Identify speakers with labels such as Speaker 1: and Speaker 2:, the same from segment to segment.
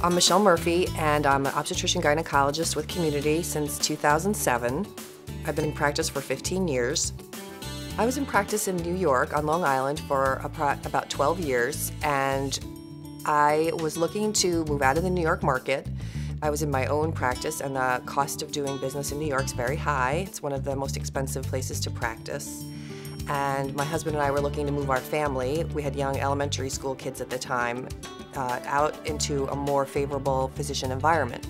Speaker 1: I'm Michele Murphy, and I'm an obstetrician-gynecologist with Community since 2007. I've been in practice for 15 years. I was in practice in New York on Long Island for about 12 years, and I was looking to move out of the New York market. I was in my own practice, and the cost of doing business in New York is very high. It's one of the most expensive places to practice. And my husband and I were looking to move our family. We had young elementary school kids at the time, out into a more favorable physician environment.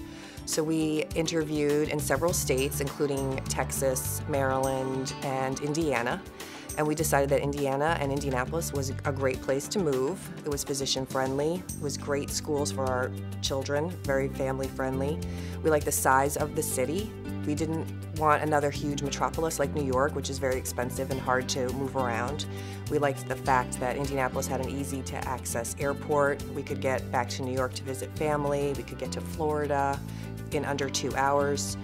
Speaker 1: So we interviewed in several states, including Texas, Maryland, and Indiana. And we decided that Indiana and Indianapolis was a great place to move. It was physician friendly. It was great schools for our children, very family friendly. We liked the size of the city. We didn't want another huge metropolis like New York, which is very expensive and hard to move around. We liked the fact that Indianapolis had an easy to access airport. We could get back to New York to visit family. We could get to Florida in under 2 hours.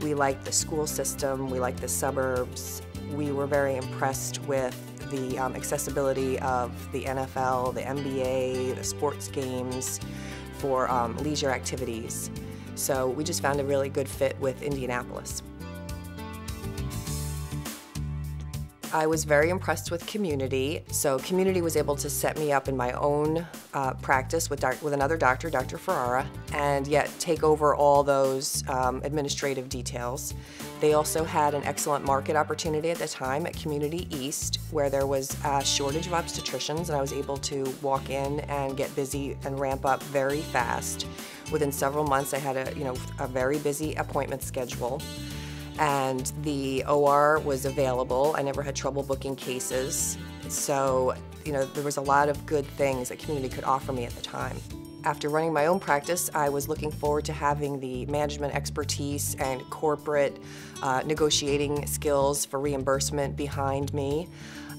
Speaker 1: We liked the school system. We liked the suburbs. We were very impressed with the accessibility of the NFL, the NBA, the sports games for leisure activities. So we just found a really good fit with Indianapolis. I was very impressed with Community. So Community was able to set me up in my own practice with another doctor, Dr. Ferrara, and yet take over all those administrative details. They also had an excellent market opportunity at the time at Community East, where there was a shortage of obstetricians, and I was able to walk in and get busy and ramp up very fast. Within several months, I had a very busy appointment schedule. And the OR was available. I never had trouble booking cases. So, there was a lot of good things that Community could offer me at the time. After running my own practice, I was looking forward to having the management expertise and corporate negotiating skills for reimbursement behind me.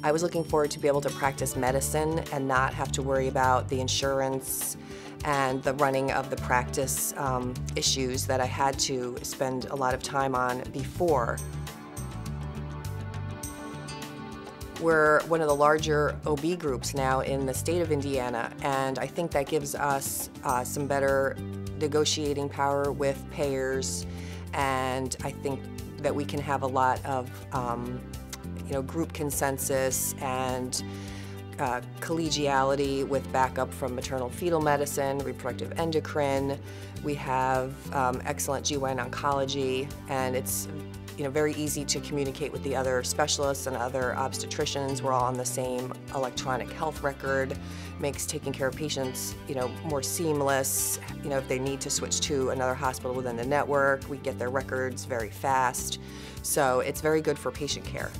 Speaker 1: I was looking forward to be able to practice medicine and not have to worry about the insurance and the running of the practice issues that I had to spend a lot of time on before. We're one of the larger OB groups now in the state of Indiana, and I think that gives us some better negotiating power with payers, and I think that we can have a lot of group consensus and collegiality with backup from maternal fetal medicine, reproductive endocrine. We have excellent GYN oncology, and it's very easy to communicate with the other specialists and other obstetricians. We're all on the same electronic health record. Makes taking care of patients more seamless. If they need to switch to another hospital within the network, we get their records very fast. So it's very good for patient care.